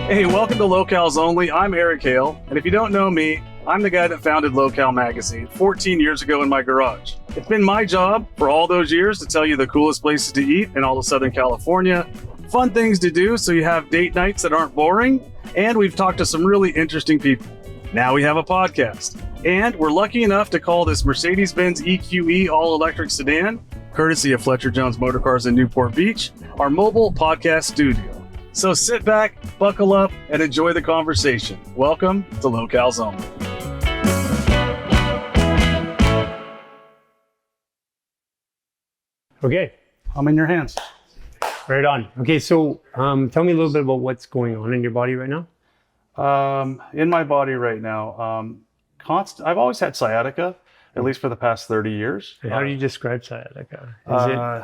Hey, welcome to Locales Only. I'm Eric Hale, and if you don't know me, I'm the guy that founded Locale Magazine 14 years ago in my garage. It's been my job for all those years to tell you the coolest places to eat in all of Southern California, fun things to do so you have date nights that aren't boring, and we've talked to some really interesting people. Now we have a podcast, and we're lucky enough to call this Mercedes-Benz EQE all-electric sedan, courtesy of Fletcher Jones Motorcars in Newport Beach, our mobile podcast studio. So sit back, buckle up, and enjoy the conversation. Welcome to Locales Only. Okay, I'm in your hands. right on. Okay, so tell me a little bit about what's going on in your body right now. In my body right now, I've always had sciatica, at least for the past 30 years. How do you describe sciatica?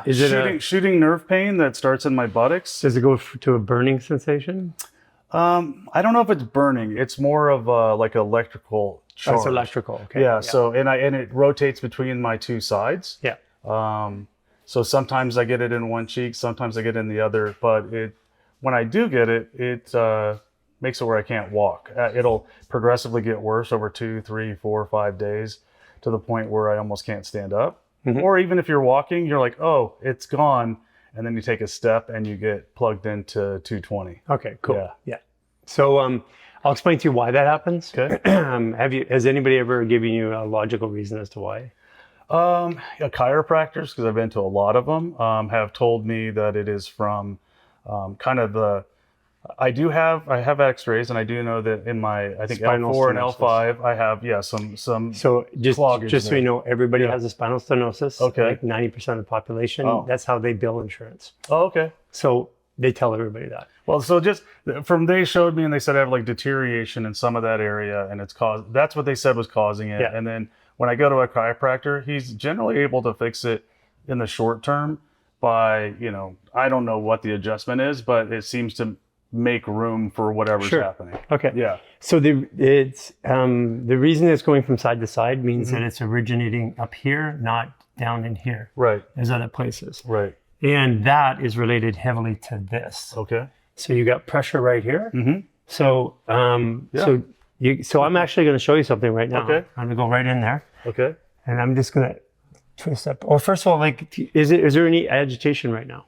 Is it shooting nerve pain that starts in my buttocks? Does it go to a burning sensation? I don't know if it's burning. It's more of like electrical charge. That's electrical. Okay. Yeah. So and it rotates between my two sides. Yeah. So sometimes I get it in one cheek, sometimes I get it in the other. But when I do get it, it makes it where I can't walk. It'll progressively get worse over 2, 3, 4, 5 days, to the point where I almost can't stand up. Mm-hmm. Or even if you're walking, you're like, oh, it's gone. And then you take a step and you get plugged into 220. Okay, cool. Yeah. So I'll explain to you why that happens. Okay. Has anybody ever given you a logical reason as to why? Chiropractors, because I've been to a lot of them, have told me that it is from kind of I have x-rays, and I do know that in my, I think Spinal L4 and stenosis. L5, I have, some So just cloggage so you there. know, everybody has a spinal stenosis. Okay. Like 90% of the population. Oh. That's how they bill insurance. Oh, okay. So they tell everybody that. Well, so just they showed me and they said I have like deterioration in some of that area, and that's what they said was causing it. Yeah. And then when I go to a chiropractor, he's generally able to fix it in the short term by, I don't know what the adjustment is, but it seems to make room for whatever's happening. Okay. Yeah. So the reason it's going from side to side means that it's originating up here, not down in here. Right. There's other places. Right. And that is related heavily to this. Okay. So you got pressure right here. Mm-hmm. So so I'm actually going to show you something right now. Okay. I'm going to go right in there. Okay. And I'm just going to twist up. Or first of all, is there any agitation right now?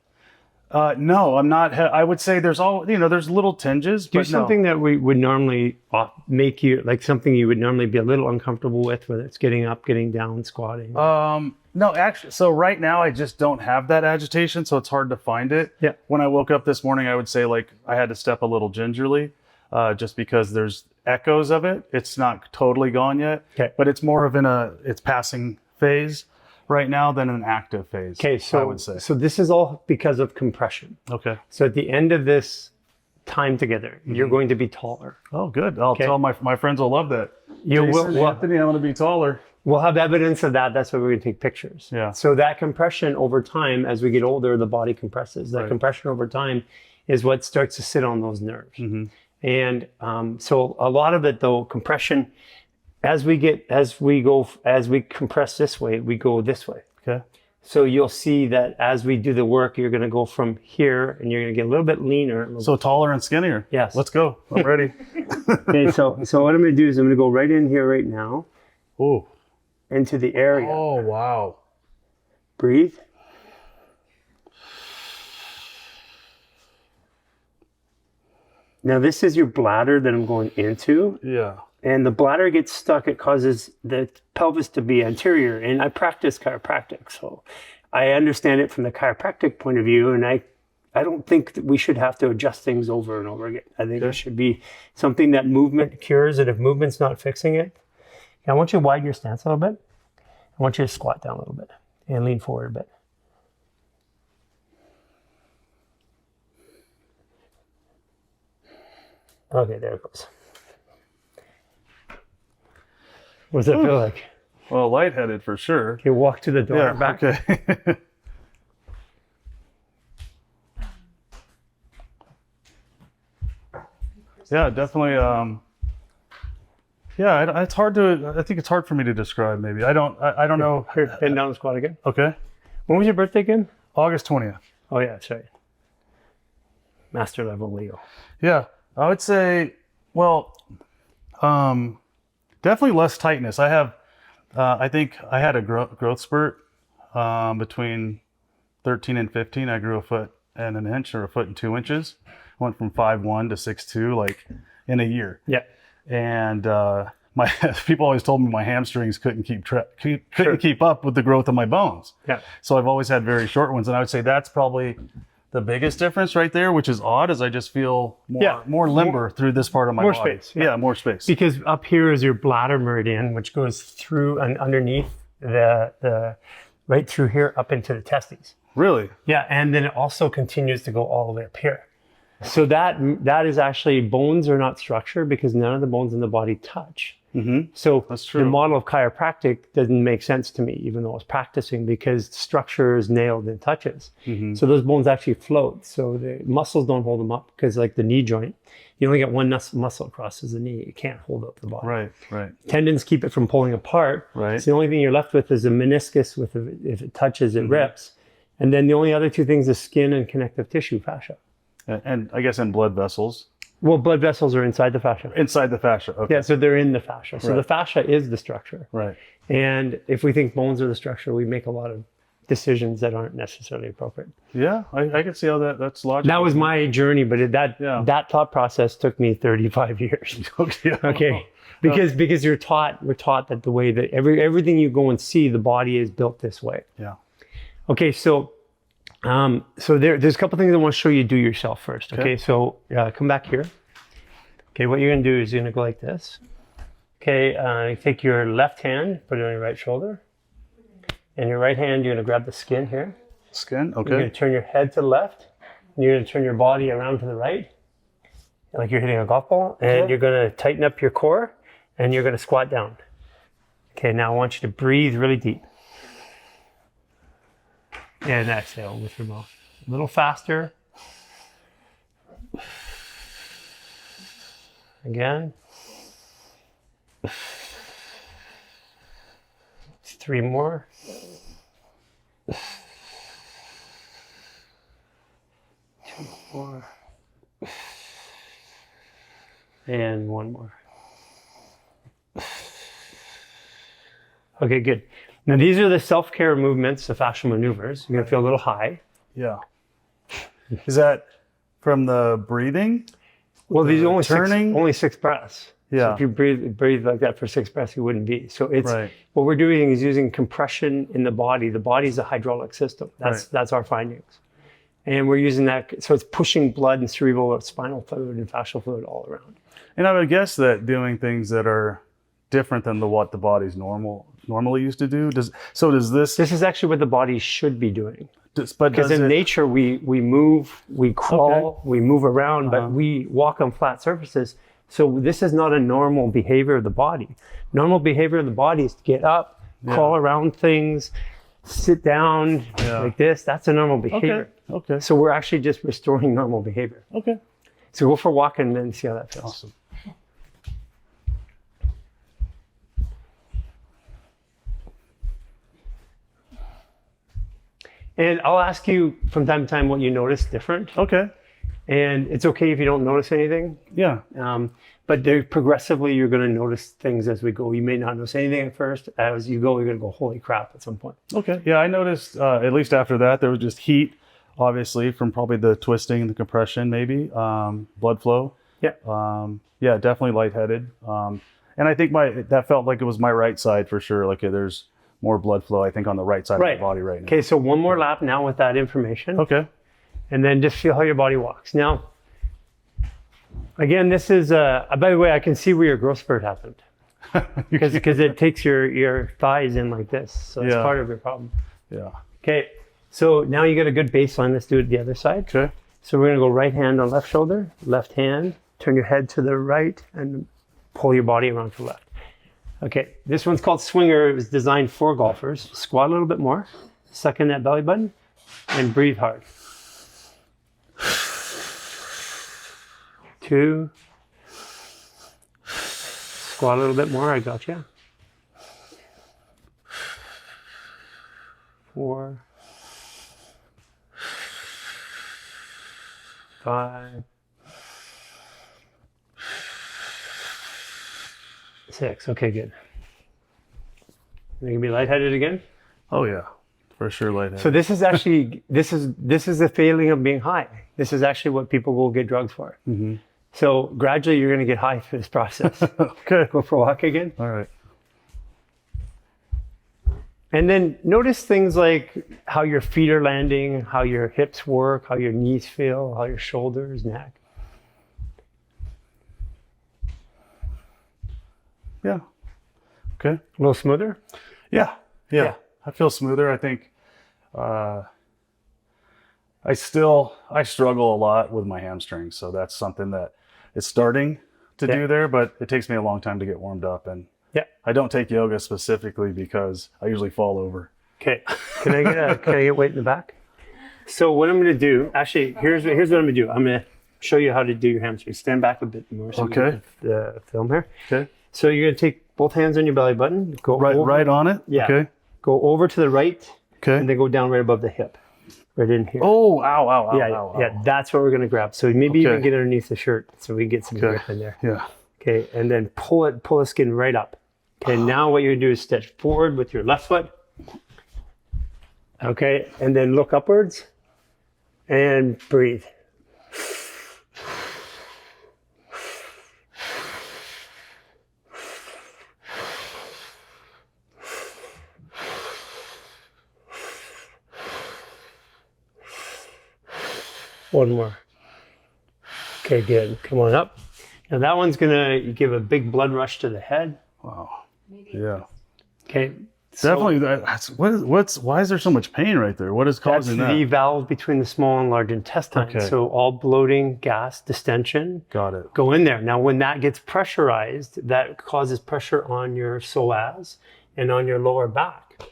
No, I'm not. I would say there's there's little tinges. Do but something that we would normally make you, like something you would normally be a little uncomfortable with, whether it's getting up, getting down, squatting. No, actually, so right now I just don't have that agitation, so it's hard to find it. Yeah. When I woke up this morning, I would say like I had to step a little gingerly, just because there's echoes of it. It's not totally gone yet, but it's more of it's passing phase right now than an active phase. Okay, so I would say. So this is all because of compression. Okay. So at the end of this time together, you're going to be taller. Oh, good. I'll tell my friends will love that. Well, Anthony, I'm going to be taller. We'll have evidence of that. That's why we're going to take pictures. Yeah. So that compression over time, as we get older, the body compresses. That compression over time is what starts to sit on those nerves. Mm-hmm. And so a lot of it, though, compression, as we compress this way, we go this way. Okay. So you'll see that as we do the work, you're going to go from here and you're going to get a little bit leaner. So taller and skinnier. Yes. Let's go. I'm ready. Okay. So what I'm going to do is I'm going to go right in here right now. Ooh. Into the area. Oh, wow. Breathe. Now this is your bladder that I'm going into. Yeah. And the bladder gets stuck. It causes the pelvis to be anterior. And I practice chiropractic, so I understand it from the chiropractic point of view. And I don't think that we should have to adjust things over and over again. I think it should be something that movement cures. And if movement's not fixing it, I want you to widen your stance a little bit. I want you to squat down a little bit and lean forward a bit. Okay, there it goes. What does that feel like? Well, lightheaded for sure. Okay, walk to the door and back. Okay. Yeah, definitely. It's hard to. I think it's hard for me to describe. Maybe I don't know. Here, bend down and squat again. Okay. When was your birthday again? August 20th. Oh yeah, that's right. Master level Leo. Yeah, I would say, well, definitely less tightness. I think I had a growth spurt between 13 and 15. I grew a foot and an inch, or a foot and 2 inches. Went from 5'1" to 6'2", like in a year. Yeah. And my people always told me my hamstrings couldn't keep up with the growth of my bones. Yeah. So I've always had very short ones, and I would say that's probably the biggest difference right there, which is odd, is I just feel more limber through this part of my body. More space. Yeah, more space. Because up here is your bladder meridian, which goes through and underneath the right through here up into the testes. Really? Yeah, and then it also continues to go all the way up here. So that is actually, bones are not structure because none of the bones in the body touch. Mm-hmm. So That's true. the model of chiropractic doesn't make sense to me, even though I was practicing, because structure is nailed and touches. Mm-hmm. So those bones actually float. So the muscles don't hold them up, because like the knee joint, you only get one muscle crosses the knee. It can't hold up the body. Right. Tendons keep it from pulling apart. Right. So the only thing you're left with is a meniscus. If it touches, it rips. And then the only other two things is skin and connective tissue, fascia. And I guess in blood vessels. Well, blood vessels are inside the fascia. Inside the fascia. Okay. Yeah, so they're in the fascia. So Right. the fascia is the structure. Right. And if we think bones are the structure, we make a lot of decisions that aren't necessarily appropriate. Yeah, I can see how that's logical. That was my journey, but that thought process took me 35 years. Okay. Because we're taught that the way that everything you go and see, the body is built this way. Yeah. Okay, so there's a couple things I want to show you do yourself first. Okay, so come back here. Okay, what you're going to do is you're going to go like this. Okay, you take your left hand, put it on your right shoulder. And your right hand, you're going to grab the skin here. Skin, okay. You're going to turn your head to the left. And you're going to turn your body around to the right, like you're hitting a golf ball. And you're going to tighten up your core, and you're going to squat down. Okay, now I want you to breathe really deep. And exhale with your mouth. A little faster. Again. 3 more. 2 more. And 1 more. Okay, good. Now these are the self-care movements, the fascial maneuvers. You're gonna feel a little high. Yeah. Is that from the breathing? Well, these are turning? only 6 breaths. Yeah. So if you breathe like that for 6 breaths, you wouldn't be. So it's Right. what we're doing is using compression in the body. The body is a hydraulic system. That's our findings. And we're using that, so it's pushing blood and cerebral spinal fluid and fascial fluid all around. And I would guess that doing things that are different than what the body's normally used to do. Does this? This is actually what the body should be doing. But Because in nature, we move, we crawl, we move around, but we walk on flat surfaces. So this is not a normal behavior of the body. Normal behavior of the body is to get up, crawl around things, sit down like this. That's a normal behavior. Okay. So we're actually just restoring normal behavior. Okay. So go for a walk and then see how that feels. Awesome. And I'll ask you from time to time what you notice different. Okay. And it's okay if you don't notice anything. Yeah. But progressively, you're going to notice things as we go. You may not notice anything at first. As you go, you're going to go, holy crap, at some point. Okay. Yeah, I noticed, at least after that, there was just heat, obviously, from probably the twisting and the compression, maybe. Blood flow. Yeah. Yeah, definitely lightheaded. And I think that felt like it was my right side for sure. Like there's more blood flow, I think, on the right side of the body right now. Okay, so one more lap now with that information. Okay. And then just feel how your body walks. Now, again, this is, by the way, I can see where your growth spurt happened. Because it takes your thighs in like this. So it's part of your problem. Yeah. Okay, so now you got a good baseline. Let's do it the other side. Okay. So we're going to go right hand on left shoulder, left hand, turn your head to the right, and pull your body around to the left. Okay, this one's called Swinger. It was designed for golfers. Squat a little bit more, suck in that belly button, and breathe hard. 2. Squat a little bit more, I got you. 4. 5, 6. Okay, good. You can be lightheaded again. Oh yeah, for sure lightheaded. So this is actually this is the feeling of being high. This is actually what people will get drugs for. Mm-hmm. So gradually you're going to get high through this process. Okay. Go for a walk again. All right. And then notice things like how your feet are landing, how your hips work, how your knees feel, how your shoulders, neck. Yeah. Okay. A little smoother? Yeah. Yeah. I feel smoother. I think I struggle a lot with my hamstrings. So that's something that it's starting to do there, but it takes me a long time to get warmed up. And I don't take yoga specifically because I usually fall over. Okay. Can I get weight in the back? So what I'm going to do, actually, here's what I'm going to do. I'm going to show you how to do your hamstrings. Stand back a bit more so we get the film here. Okay. So you're going to take both hands on your belly button. Go right on it? Yeah. Okay. Go over to the right. Okay. And then go down right above the hip. Right in here. Oh, ow. Yeah, that's what we're going to grab. So maybe even get underneath the shirt so we can get some grip in there. Yeah. Okay, and then pull the skin right up. Okay, now what you're going to do is stretch forward with your left foot. Okay, and then look upwards and breathe. One more. Okay, good. Come on up. Now that one's gonna give a big blood rush to the head. Wow. Yeah. Okay. Definitely. Why is there so much pain right there? What is causing that? That's the valve between the small and large intestine. Okay. So all bloating, gas, distension. Got it. Go in there. Now when that gets pressurized, that causes pressure on your psoas and on your lower back.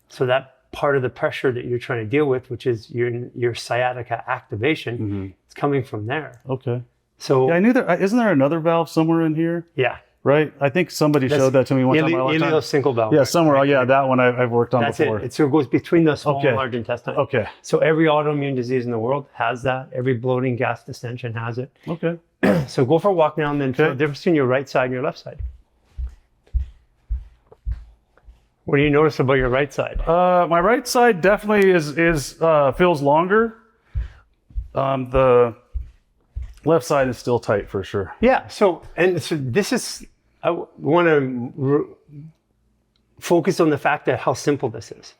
So that part of the pressure that you're trying to deal with, which is your sciatica activation, it's coming from there. Okay. So I knew there. Isn't there another valve somewhere in here? Yeah. Right. I think somebody showed that to me one time. Iliosyncal valve. Yeah, somewhere. Oh, yeah, that one I've worked on before. So it goes between the small and large intestine. Okay. So every autoimmune disease in the world has that. Every bloating, gas, distension has it. Okay. So go for a walk now and then feel the difference between your right side and your left side. What do you notice about your right side? My right side definitely feels longer. The left side is still tight for sure. Yeah. So this is, I want to focus on the fact that how simple this is.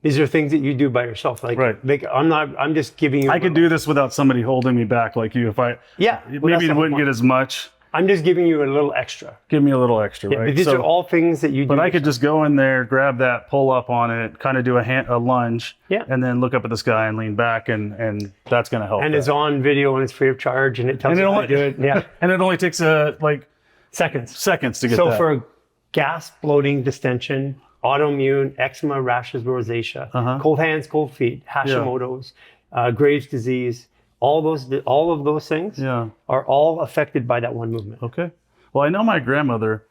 These are things that you do by yourself. Like I'm just giving you. I could do this without somebody holding me back like you. Maybe it wouldn't get as much. I'm just giving you a little extra. Give me a little extra, right? But these are all things that you do. But I could just go in there, grab that, pull up on it, kind of do a lunge, and then look up at the sky and lean back, and that's going to help. And it's on video and it's free of charge, and it tells you how to do it. Yeah. And it only takes seconds to get that. So for gas, bloating, distension, autoimmune, eczema, rashes, rosacea, cold hands, cold feet, Hashimoto's, Graves' disease, all of those things are all affected by that one movement. Okay. Well, I know my grandmother,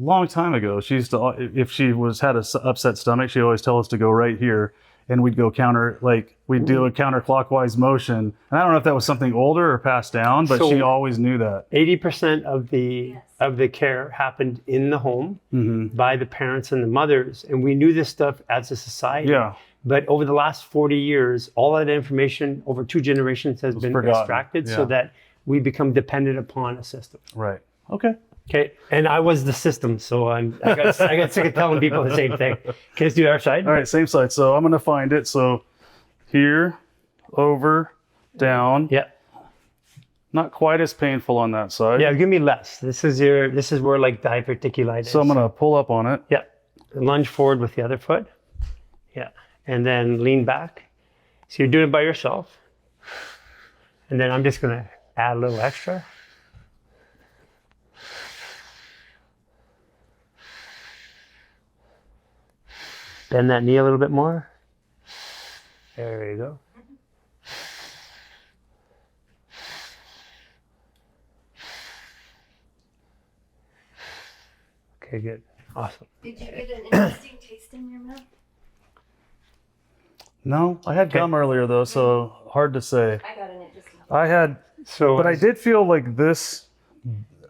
a long time ago, she used to, if she had an upset stomach, she'd always tell us to go right here, and we'd go we'd do a counterclockwise motion. And I don't know if that was something older or passed down, but she always knew that. 80% of the care happened in the home by the parents and the mothers, and we knew this stuff as a society. Yeah. But over the last 40 years, all that information over 2 generations has been extracted so that we become dependent upon a system. Right. Okay. Okay. And I was the system, so I got sick of telling people the same thing. Okay, let's do our side. All right, same side. So I'm going to find it. So here, over, down. Yeah. Not quite as painful on that side. Yeah, give me less. This is where like diverticulitis. So I'm going to pull up on it. Yeah. Lunge forward with the other foot. Yeah. And then lean back. So you're doing it by yourself. And then I'm just going to add a little extra. Bend that knee a little bit more. There you go. Okay, good. Awesome. Did you get an interesting taste in your mouth? No, I had gum earlier though, so hard to say. I got an interesting taste. I had So, But I did feel like this,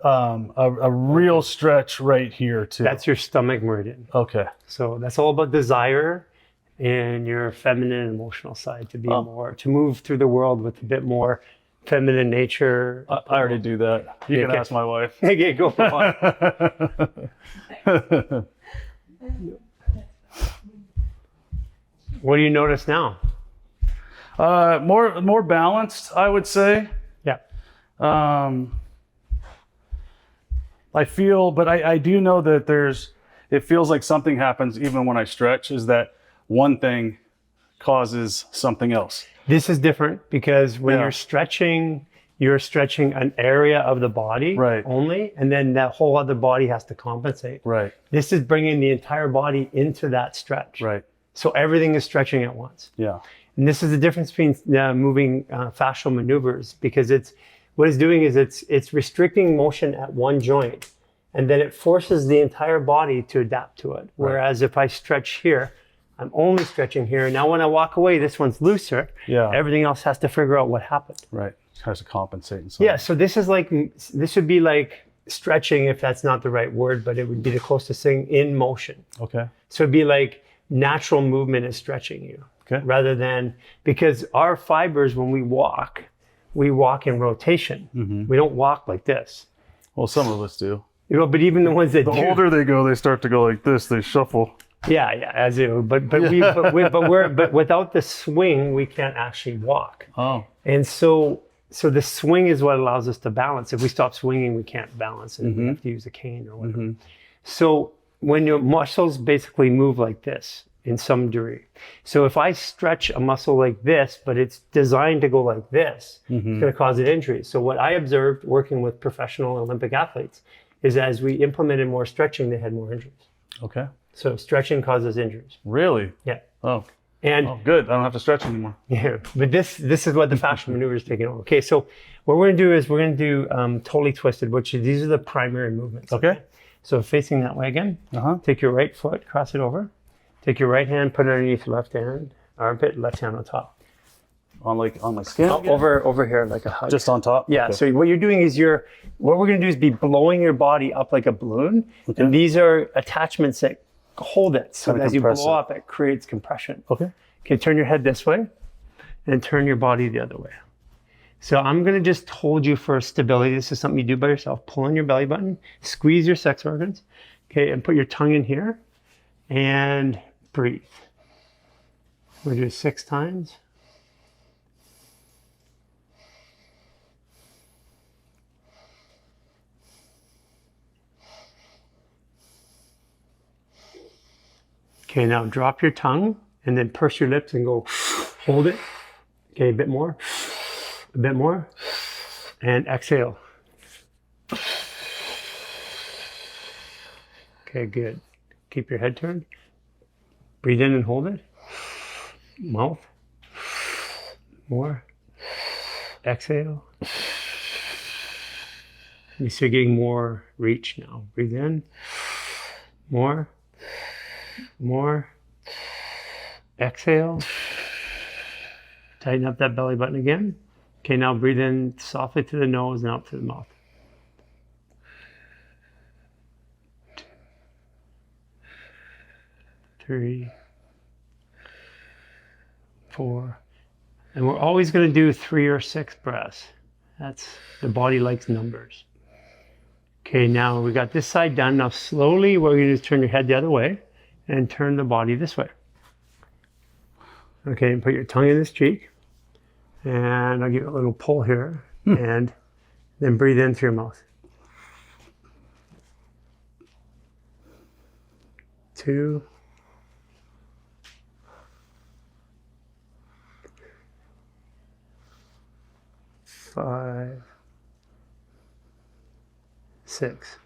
a real stretch right here too. that's your stomach meridian. Okay. So that's all about desire and your feminine emotional side to be more, to move through the world with a bit more feminine nature. I already do that. You can Okay. ask my wife. Okay, go for it. What do you notice now? More balanced, I would say. Yeah. I feel, but I do know that it feels like something happens even when I stretch, is that one thing causes something else. This is different because when Yeah. you're stretching an area of the body Right. only, and then that whole other body has to compensate. Right. This is bringing the entire body into that stretch. Right. So everything is stretching at once. Yeah. And this is the difference between moving fascial maneuvers, because what it's doing is it's restricting motion at one joint, and then it forces the entire body to adapt to it. Whereas if I stretch here, I'm only stretching here. Now when I walk away, this one's looser. Yeah. Everything else has to figure out what happened. Right. Has to compensate in some Yeah, so this would be like stretching, if that's not the right word, but it would be the closest thing in motion. Okay. So it'd be like natural movement is stretching you. Okay. Rather than, because our fibers, when we walk in rotation. Mm-hmm. We don't walk like this. Well, some of us do. You know, but even the ones that The do, older they go, they start to go like this. They shuffle. yeah, as do. But without the swing, we can't actually walk. Oh. And so the swing is what allows us to balance. If we stop swinging, we can't balance, and we have to use a cane or whatever. Mm-hmm. So when your muscles basically move like this in some degree. So if I stretch a muscle like this, but it's designed to go like this, it's going to cause an injury. So what I observed working with professional Olympic athletes is as we implemented more stretching, they had more injuries. Okay. So stretching causes injuries. Really? Yeah. Oh. And Oh, good. I don't have to stretch anymore. yeah, but this is what the fascial maneuver is taking over. Okay, so what we're going to do is we're going to do totally twisted, these are the primary movements. Okay. So facing that way again. Uh-huh. Take your right foot, cross it over. Take your right hand, put it underneath your left hand, armpit, left hand on top. On my skin? again? Over here like a hug. Just on top? Yeah, Okay. so what you're doing is what we're going to do is be blowing your body up like a balloon. Okay. And these are attachments that hold it. So Kinda as you blow compress it. up, it creates compression. Okay. Okay, turn your head this way and turn your body the other way. So I'm going to just hold you for stability. This is something you do by yourself. Pull on your belly button, squeeze your sex organs, okay, and put your tongue in here and breathe. We're going to do it 6 times. Okay, now drop your tongue and then purse your lips and go, hold it. Okay, a bit more, and exhale. Okay, good. Keep your head turned. Breathe in and hold it. Mouth. More. Exhale. You start getting more reach now. Breathe in. More. Exhale. Tighten up that belly button again. Okay, now breathe in softly to the nose and out to the mouth. 2, 3, 4. And we're always going to do 3 or 6 breaths. That's, the body likes numbers. Okay, now we got this side done. Now slowly what we're going to do is turn your head the other way and turn the body this way. Okay, and put your tongue in this cheek. And I'll give you a little pull here. And then breathe in through your mouth. 2. 5. 6.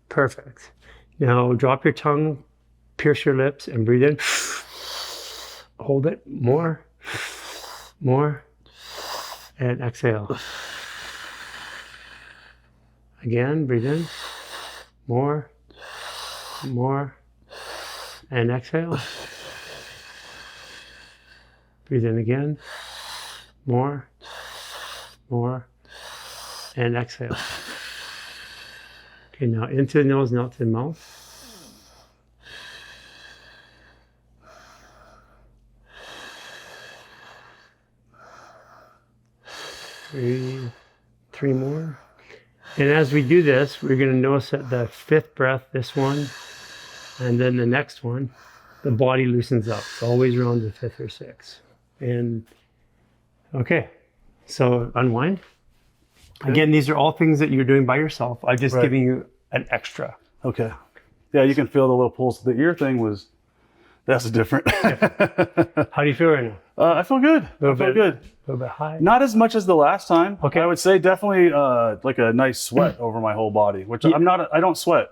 Perfect. Now drop your tongue, pierce your lips, and breathe in. Hold it. More, and exhale. Again, breathe in. More, and exhale. Breathe in again. More, more, and exhale. Okay, now into the nose, not to the mouth. 3 more. And as we do this, we're going to notice that the 5th breath, this one, and then the next one, the body loosens up. It's always around the 5th or 6th. And okay, so unwind. Okay. Again, these are all things that you're doing by yourself. I'm just giving you an extra. Okay. Yeah, you can feel the little pulse. The ear thing that's different. How do you feel right now? I feel good. I feel good. A little bit high. Not as much as the last time. Okay. I would say definitely like a nice sweat over my whole body, which I don't sweat.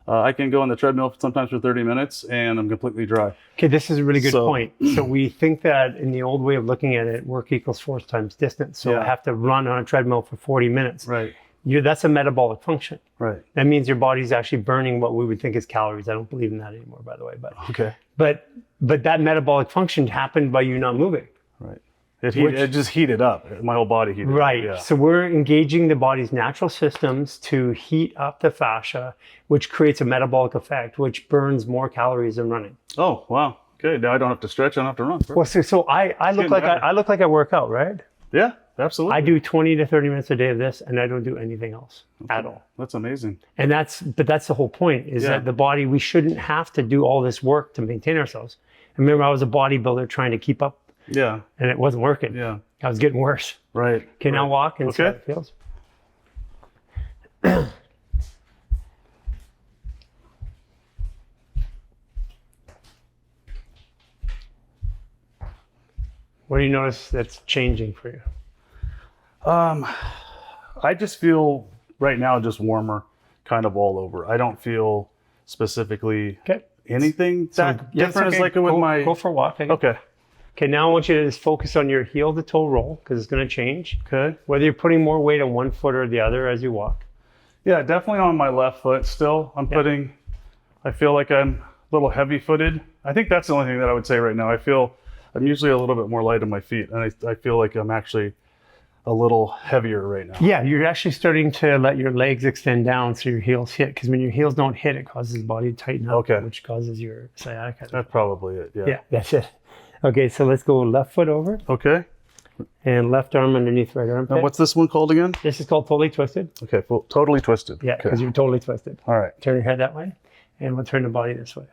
I can go on the treadmill sometimes for 30 minutes and I'm completely dry. Okay, this is a really good point. So we think that in the old way of looking at it, work equals force times distance. So I have to run on a treadmill for 40 minutes. Right. That's a metabolic function. Right. That means your body's actually burning what we would think is calories. I don't believe in that anymore, by the way. But okay. But that metabolic function happened by you not moving. Right. It just heated up. My whole body heated up. Right. Yeah. So we're engaging the body's natural systems to heat up the fascia, which creates a metabolic effect, which burns more calories than running. Oh, wow. Okay. Now I don't have to stretch. I don't have to run. Well, so I look like I work out, right? Yeah, absolutely. I do 20 to 30 minutes a day of this, and I don't do anything else at all. That's amazing. And that's the whole point is that the body, we shouldn't have to do all this work to maintain ourselves. I remember I was a bodybuilder trying to keep up. Yeah. And it wasn't working. Yeah. I was getting worse. Right. Okay, now walk and see how it feels. What do you notice that's changing for you? I just feel right now just warmer kind of all over. I don't feel specifically anything that different as like with my... Go for a walk. Okay. Okay, now I want you to just focus on your heel to toe roll because it's going to change. Okay. Whether you're putting more weight on one foot or the other as you walk. Yeah, definitely on my left foot still. I feel like I'm a little heavy footed. I think that's the only thing that I would say right now. I'm usually a little bit more light on my feet and I feel like I'm actually a little heavier right now. Yeah, you're actually starting to let your legs extend down so your heels hit because when your heels don't hit, it causes the body to tighten up, which causes your sciatica. That's probably it, yeah. Yeah, that's it. Okay, so let's go left foot over. Okay. And left arm underneath right armpit. And what's this one called again? This is called totally twisted. Okay, totally twisted. Yeah, because you're totally twisted. All right. Turn your head that way, and we'll turn the body this way.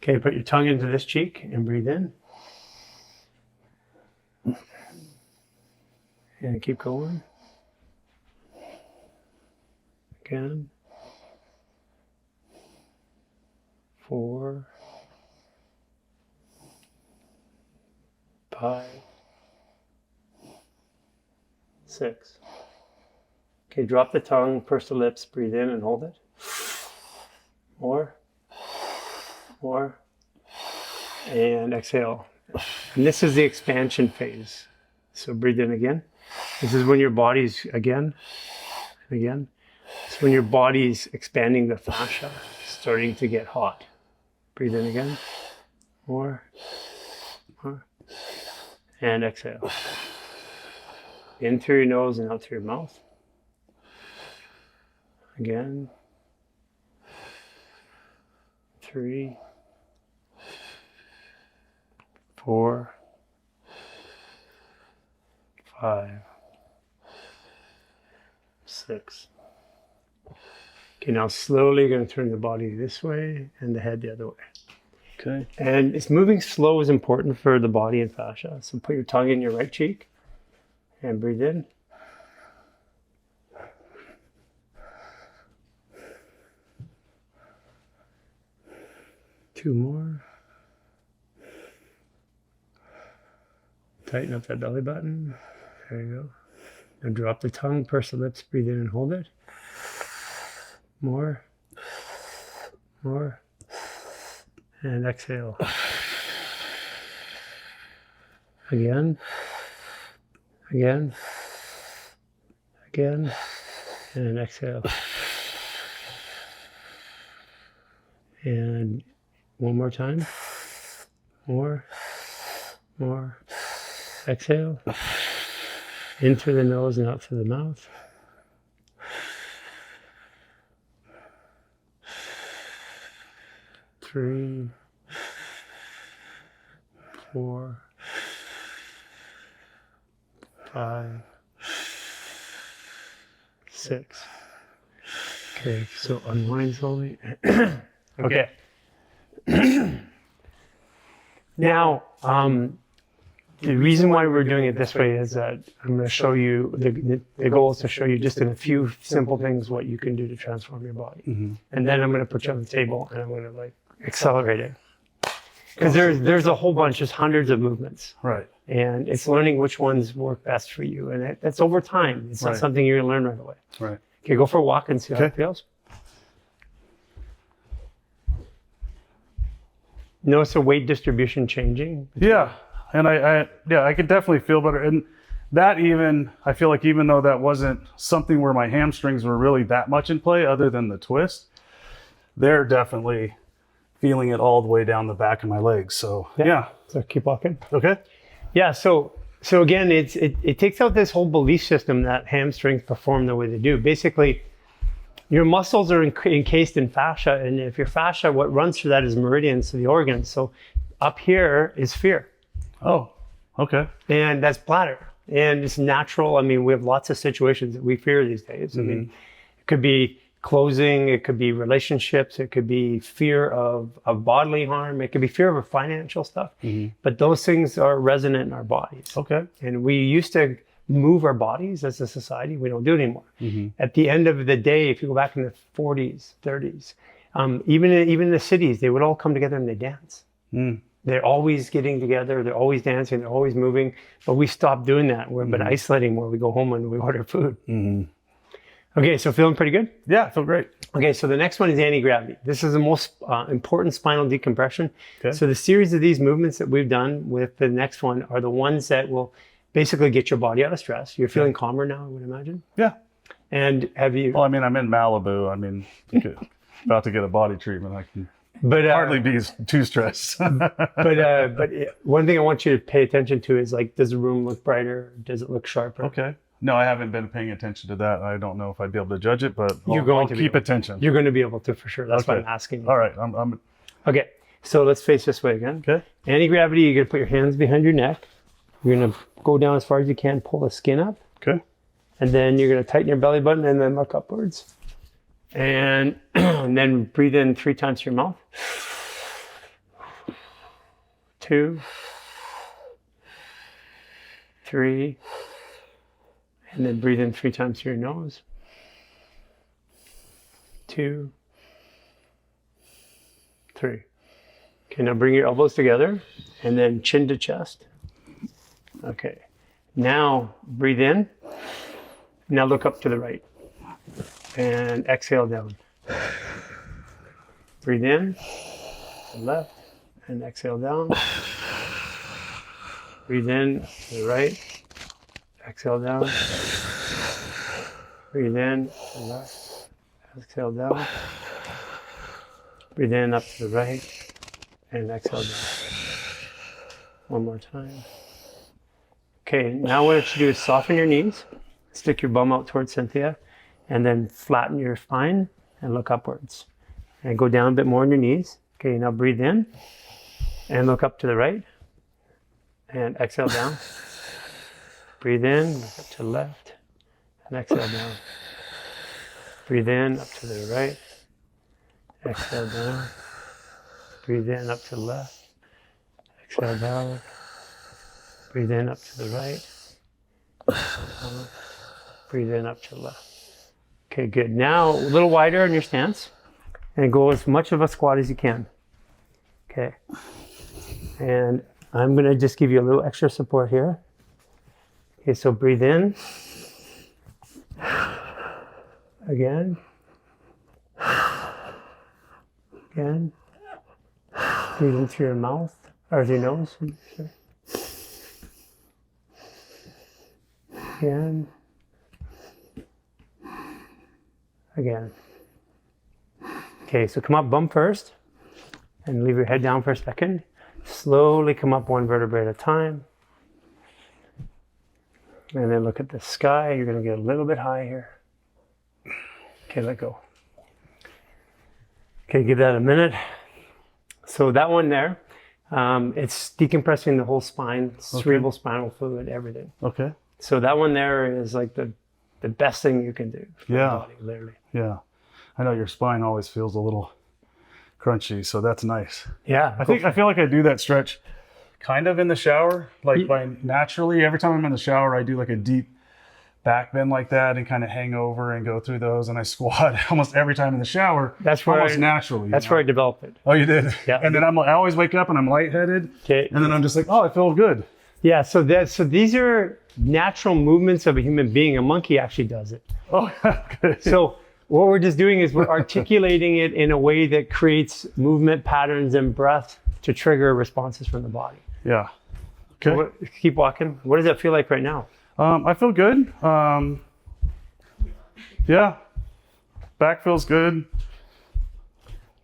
Okay, put your tongue into this cheek and breathe in. And keep going. Again. 4, 5, 6. Okay, drop the tongue, purse the lips, breathe in and hold it. More, and exhale. And this is the expansion phase. So breathe in again. This is when your body's again. It's when your body's expanding the fascia, starting to get hot. Breathe in again. More. And exhale. In through your nose and out through your mouth. Again. 3, 4, 5, 6. Okay, now slowly you're going to turn the body this way and the head the other way. Okay. And it's moving slow is important for the body and fascia. So put your tongue in your right cheek and breathe in. Two more. Tighten up that belly button. There you go. Now drop the tongue, purse the lips, breathe in and hold it. More. And exhale. Again. And exhale. And one more time. More. Exhale. In through the nose and out through the mouth. 3, 4, 5, 6. Okay, so unwind slowly. Okay. Now, the reason why we're doing it this way is that I'm going to show you, the goal is to show you just in a few simple things what you can do to transform your body. And then I'm going to put you on the table and I'm going to like accelerate it. Because there's a whole bunch, just hundreds of movements. Right. And it's learning which ones work best for you. And that's over time. It's not something you're going to learn right away. Right. Okay, go for a walk and see how it feels. Notice the weight distribution changing? Yeah. And I could definitely feel better. And that even, I feel like even though that wasn't something where my hamstrings were really that much in play other than the twist, they're definitely feeling it all the way down the back of my legs. So yeah. So keep walking. Okay. Yeah, so again, it takes out this whole belief system that hamstrings perform the way they do. Basically, your muscles are encased in fascia, and if your fascia, what runs through that is meridians to the organs. So up here is fear. Oh, okay. And that's bladder. And it's natural. I mean, we have lots of situations that we fear these days. I mean, it could be closing, it could be relationships, it could be fear of bodily harm, it could be fear of financial stuff. But those things are resonant in our bodies. Okay. And we used to move our bodies as a society. We don't do it anymore. At the end of the day, if you go back in the 40s, 30s, even in the cities, they would all come together and they dance. They're always getting together. They're always dancing. They're always moving. But we stopped doing that. We've been isolating where we go home and we order food. Okay, so feeling pretty good? Yeah, I feel great. Okay, so the next one is anti-gravity. This is the most important spinal decompression. Okay. So the series of these movements that we've done with the next one are the ones that will basically get your body out of stress. You're feeling calmer now, I would imagine? Yeah. And have you... Well, I mean, I'm in Malibu. I mean, about to get a body treatment. I can hardly be too stressed. but one thing I want you to pay attention to is like, does the room look brighter? Does it look sharper? Okay. No, I haven't been paying attention to that. I don't know if I'd be able to judge it, but I'll keep attention. You're going to be able to for sure. That's why I'm asking you. All right. I'm Okay. So let's face this way again. Okay. Anti-gravity, you're going to put your hands behind your neck. You're going to go down as far as you can, pull the skin up. Okay. And then you're going to tighten your belly button and then look upwards. And, and then breathe in 3 times through your mouth. 2, 3. And then breathe in 3 times through your nose. 2, 3. Okay, now bring your elbows together and then chin to chest. Okay, now breathe in. Now look up to the right and exhale down. Breathe in, to the left, and exhale down. Breathe in to the right. Exhale down. Breathe in to the left. Exhale down. Breathe in up to the right and exhale down. One more time. Okay, now what you do is soften your knees, stick your bum out towards Cynthia, and then flatten your spine and look upwards. And go down a bit more on your knees. Okay, now breathe in and look up to the right and exhale down. Breathe in, look up to the left, and exhale down. Breathe in, up to the right, exhale down. Breathe in, up to the left, exhale down. Breathe in, up to the right, exhale down. Breathe in, up to the left. Okay, good. Now, a little wider in your stance, and go as much of a squat as you can. Okay. And I'm gonna just give you a little extra support here. Okay, so breathe in. Again. Again. Breathe in through your mouth, or through your nose. Again. Again. Okay, so come up bum first, and leave your head down for a second. Slowly come up 1 vertebrae at a time. And then look at the sky. You're going to get a little bit high here. Okay, let go. Okay, give that a minute. So that one there, it's decompressing the whole spine, cerebral spinal fluid, everything. Okay. So that one there is like the best thing you can do for the body, literally. Yeah. I know your spine always feels a little crunchy, so that's nice. Yeah. I feel like I do that stretch kind of in the shower, like by naturally. Every time I'm in the shower, I do like a deep back bend like that and kind of hang over and go through those, and I squat almost every time in the shower. That's where almost naturally. That's where I developed it. Oh, you did? Yeah. And then I always wake up and I'm lightheaded. Okay. And then I'm just like, oh, I feel good. Yeah. So these are natural movements of a human being. A monkey actually does it. Oh, good. So what we're just doing is we're articulating it in a way that creates movement patterns and breath to trigger responses from the body. Yeah. Okay. Keep walking. What does that feel like right now? I feel good. Yeah. Back feels good.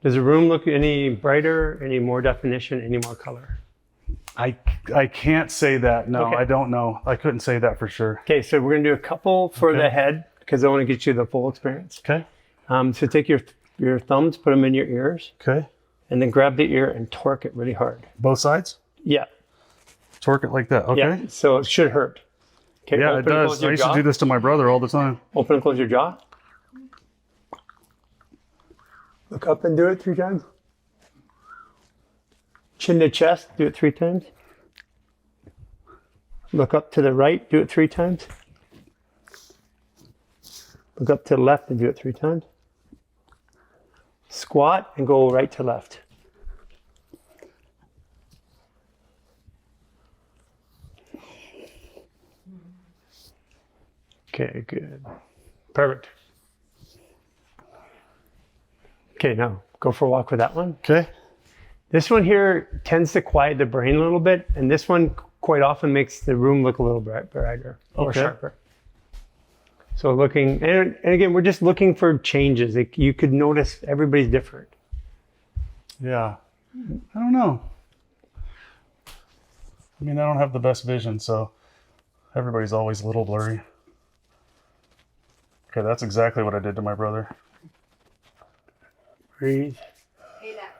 Does the room look any brighter, any more definition, any more color? I can't say that. No, Okay. I don't know. I couldn't say that for sure. Okay, so we're going to do a couple for the head because I want to get you the full experience. Okay. So take your thumbs, put them in your ears, Okay. and then grab the ear and torque it really hard. Both sides? Yeah. Torque it like that. Okay. Yeah. So it should hurt. Okay. Yeah, it open and does. close your I used jaw. to do this to my brother all the time. Open and close your jaw. Look up and do it 3 times. Chin to chest, do it 3 times. Look up to the right, do it 3 times. Look up to the left and do it 3 times. Squat and go right to left. Okay, good. Perfect. Okay, now go for a walk with that one. Okay. This one here tends to quiet the brain a little bit, and this one quite often makes the room look a little brighter or sharper. So looking, and again, we're just looking for changes. You could notice everybody's different. Yeah. I don't know. I mean, I don't have the best vision, so everybody's always a little blurry. Okay, that's exactly what I did to my brother. Breathe. Hey, that.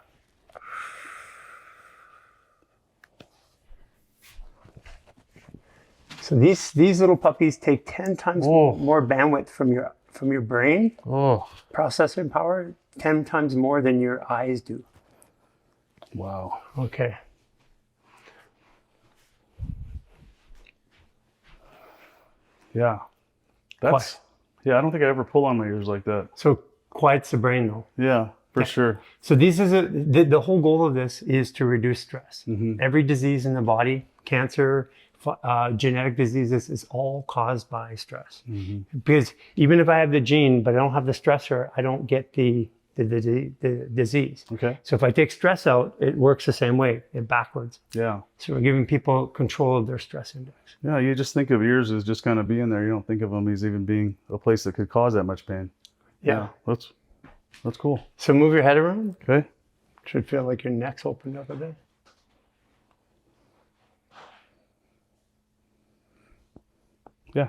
So these little puppies take 10 times Whoa. more bandwidth from your brain, Oh, processing power, 10 times more than your eyes do. wow. Okay. Yeah. That's, yeah, I don't think I ever pull on my ears like that. So quiets the brain though. Yeah, for sure. So the whole goal of this is to reduce stress. Mm-hmm. Every disease in the body, cancer, genetic diseases, is all caused by stress. Mm-hmm. Because even if I have the gene, but I don't have the stressor, I don't get the disease. Okay. So if I take stress out, it works the same way, backwards. Yeah. So we're giving people control of their stress index. Yeah, you just think of ears as just kind of being there. You don't think of them as even being a place that could cause that much pain. Yeah. That's cool. So move your head around. Okay. Should feel like your neck's opened up a bit. Yeah.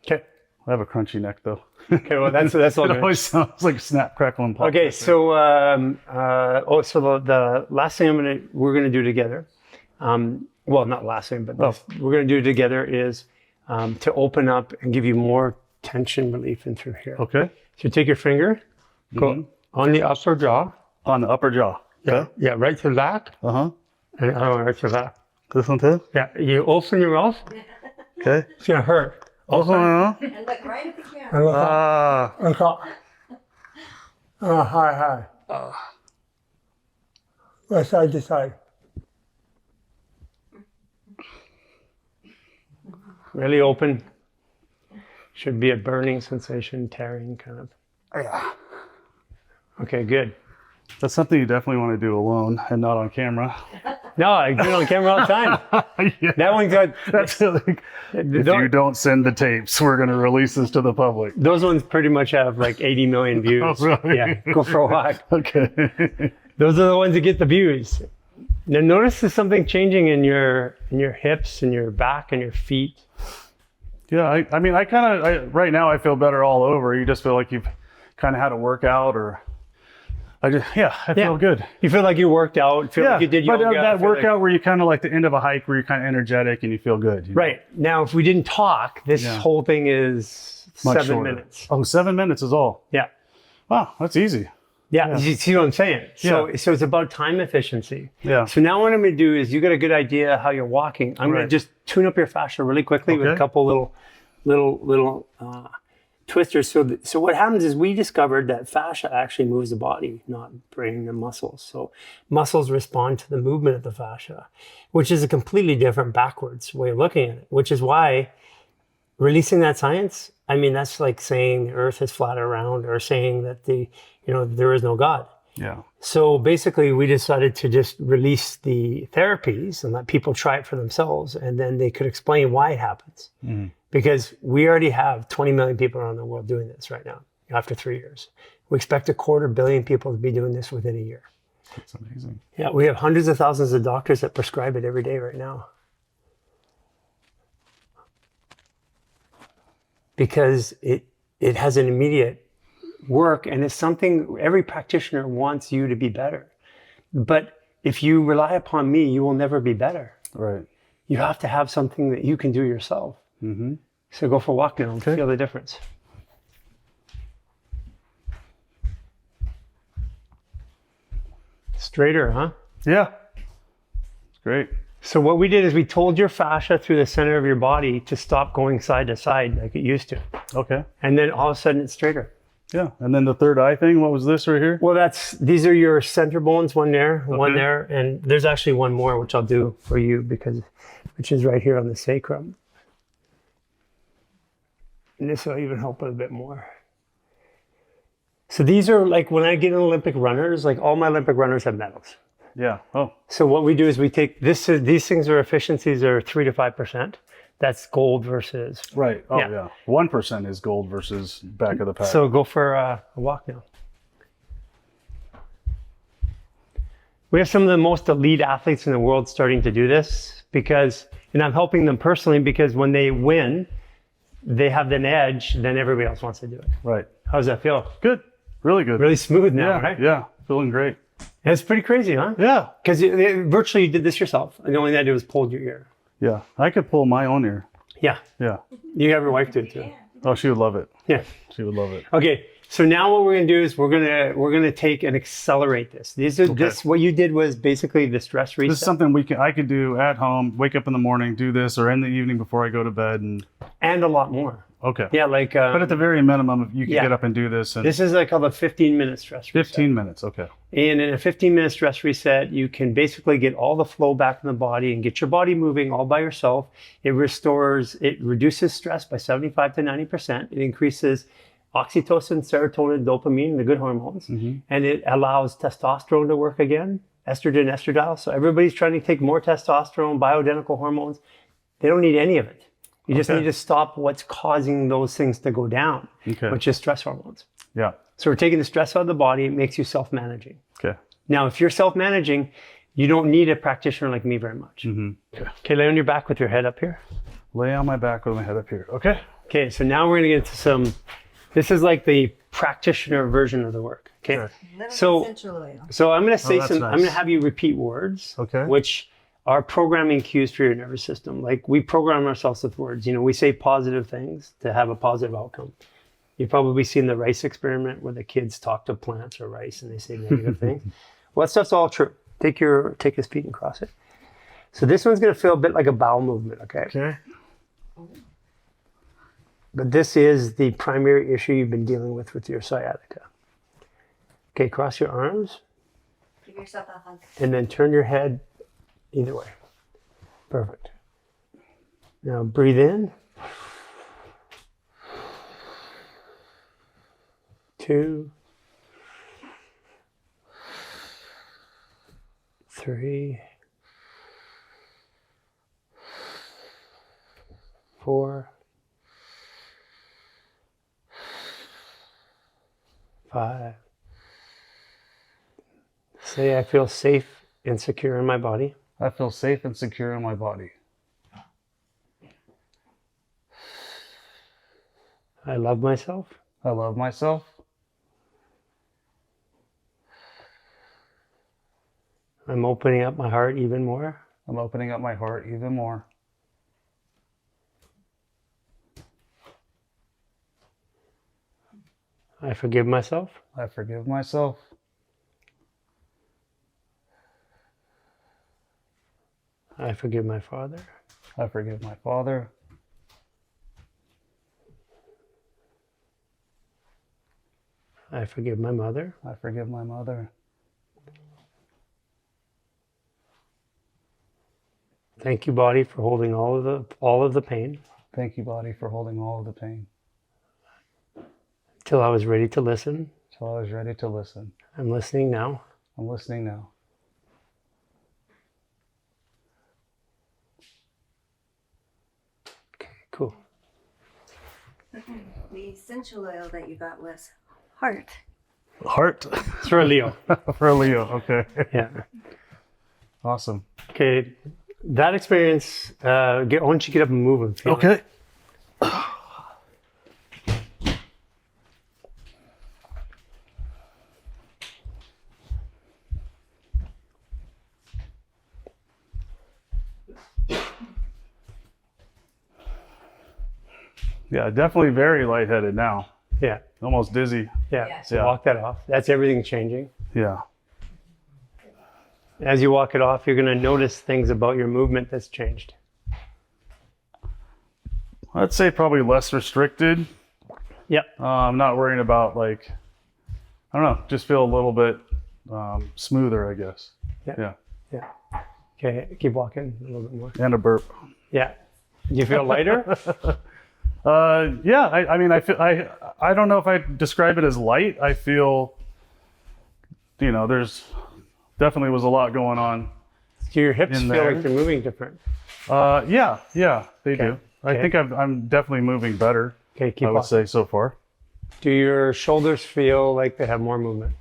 Okay. I have a crunchy neck though. Okay, well that's all It good. always sounds like snap, crackle, and pop. Okay, so so the last thing we're gonna do together, well, not last thing, but we're gonna do together is to open up and give you more tension relief in through here. Okay. So take your finger, go on the upper jaw. On the upper jaw. Okay. Yeah, right to that, Uh-huh. and right to that. This one too? Yeah, you open your mouth. Okay. It's gonna hurt. Also, And look right at the camera. And look up. ah. Look up. Hi. Right side to side. Really open. Should be a burning sensation, tearing kind of. Yeah. Okay, good. That's something you definitely want to do alone and not on camera. No, I do it on camera all the time. Yeah. That one got. That's like, if you don't send the tapes, we're going to release this to the public. Those ones pretty much have like 80 million views. Oh, really? Yeah, go for a walk. Okay. Those are the ones that get the views. Now notice there's something changing in your hips and your back and your feet. Yeah, I mean, right now I feel better all over. You just feel like you've kind of had a workout, or I feel good. You feel like you worked out, feel like you did yoga. But that workout where you kind of like the end of a hike where you're kind of energetic and you feel good. You know? Right. Now, if we didn't talk, this whole thing is Much 7 shorter. minutes. Oh, 7 minutes is all. Yeah. Wow, that's easy. Yeah, you see what I'm saying? So it's about time efficiency. Yeah. So now what I'm going to do is you got a good idea how you're walking. I'm going to just tune up your fascia really quickly with a couple little twisters. So what happens is we discovered that fascia actually moves the body, not brain and muscles. So muscles respond to the movement of the fascia, which is a completely different backwards way of looking at it, which is why releasing that science, I mean, that's like saying the earth is flat or round, or saying that there is no God. Yeah. So basically we decided to just release the therapies and let people try it for themselves, and then they could explain why it happens. Because we already have 20 million people around the world doing this right now after 3 years. We expect 250 million people to be doing this within a year. That's amazing. Yeah, we have hundreds of thousands of doctors that prescribe it every day right now. Because it has an immediate work, and it's something every practitioner wants you to be better. But if you rely upon me, you will never be better. Right. You have to have something that you can do yourself. So go for a walk now and feel the difference. Straighter, huh? Yeah. It's great. So what we did is we told your fascia through the center of your body to stop going side to side like it used to. Okay. And then all of a sudden it's straighter. Yeah. And then the third eye thing, what was this right here? Well, these are your center bones, one there, one there, and there's actually one more which I'll do for you which is right here on the sacrum. And this will even help it a bit more. So these are like when I get Olympic runners, like all my Olympic runners have medals. Yeah. Oh. So what we do is we take these things are efficiencies are 3 to 5%. That's gold versus. Right. Oh yeah. 1% is gold versus back of the pack. So go for a walk now. We have some of the most elite athletes in the world starting to do this and I'm helping them personally because when they win, they have an edge, then everybody else wants to do it. Right. How does that feel? Good. Really good. Really smooth now, right? Yeah. Feeling great. It's pretty crazy, huh? Yeah. Because virtually you did this yourself. And the only thing I did was pulled your ear. Yeah. I could pull my own ear. Yeah. Yeah. You have your wife do it too. Oh, she would love it. Yeah. She would love it. Okay. So now what we're going to do is we're going to take and accelerate this. What you did was basically the stress reset. This is something I could do at home, wake up in the morning, do this, or in the evening before I go to bed. And a lot more. Okay. Yeah, like. But at the very minimum, you can get up and do this. This is like called a 15-minute stress reset. 15 minutes, okay. And in a 15-minute stress reset, you can basically get all the flow back in the body and get your body moving all by yourself. It reduces stress by 75 to 90%. It increases oxytocin, serotonin, dopamine, the good hormones. And it allows testosterone to work again, estrogen, estradiol. So everybody's trying to take more testosterone, bioidentical hormones. They don't need any of it. You just need to stop what's causing those things to go down, which is stress hormones. Yeah. So we're taking the stress out of the body. It makes you self-managing. Okay. Now, if you're self-managing, you don't need a practitioner like me very much. Okay, lay on your back with your head up here. Lay on my back with my head up here. Okay. Okay, so now we're going to get into this is like the practitioner version of the work. Okay. So I'm going to say I'm going to have you repeat words. Okay. Which are programming cues for your nervous system. Like we program ourselves with words. We say positive things to have a positive outcome. You've probably seen the rice experiment where the kids talk to plants or rice and they say negative things. Well, that stuff's all true. Take his feet and cross it. So this one's going to feel a bit like a bowel movement, okay? Okay. But this is the primary issue you've been dealing with your sciatica. Okay, cross your arms. Give yourself a hug. And then turn your head either way. Perfect. Now breathe in. 2, 3, 4, 5. Say, I feel safe and secure in my body. I feel safe and secure in my body. I love myself. I love myself. I'm opening up my heart even more. I'm opening up my heart even more. I forgive myself. I forgive myself. I forgive my father. I forgive my father. I forgive my mother. I forgive my mother. Thank you, body, for holding all of the pain. Thank you, body, for holding all of the pain. Till I was ready to listen. Till I was ready to listen. I'm listening now. I'm listening now. Okay, cool. The essential oil that you got was heart. Heart? It's for Leo. For Leo, okay. Yeah. Awesome. Okay, that experience, why don't you get up and move and feel it? Okay. Yeah, definitely very lightheaded now. Yeah, Almost dizzy. yeah. So Yeah. walk that off. That's everything changing. Yeah. As you walk it off, you're going to notice things about your movement that's changed. I'd say probably less restricted. Yep. I'm not worrying about I don't know, just feel a little bit smoother, I guess. Yeah. Yeah. Okay, keep walking a little bit more. And a burp. Yeah. You feel lighter? Yeah. I mean, I don't know if I describe it as light. I feel, there's definitely was a lot going on. Do your hips In feel there. like they're moving different? Yeah, they Okay. do. I Okay. think I'm definitely moving better. Okay, keep I would walking. say so far. Do your shoulders feel like they have more movement?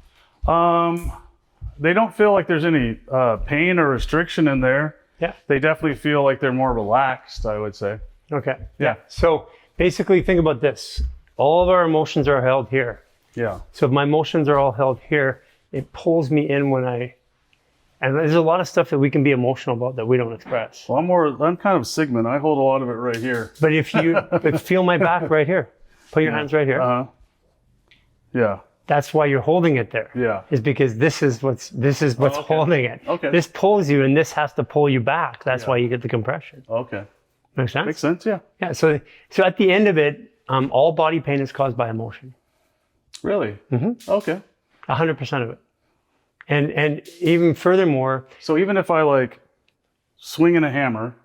They don't feel like there's any pain or restriction in there. Yeah. They definitely feel like they're more relaxed, I would say. Okay. Yeah. So basically think about this. All of our emotions are held here. Yeah. So if my emotions are all held here, it pulls me in and there's a lot of stuff that we can be emotional about that we don't express. Well, I'm kind of Sigmund. I hold a lot of it right here. But if you feel my back right here, put your hands right here. Uh-huh. Yeah. That's why you're holding it there. Yeah. Is because this is what's okay. holding it. Okay. This pulls you and this has to pull you back. That's Yeah. why you get the compression. Okay. Make sense? Makes sense, yeah. Yeah. So at the end of it, all body pain is caused by emotion. Really? Mm-hmm. Okay. 100% of it. And even furthermore, So even if I swinging a hammer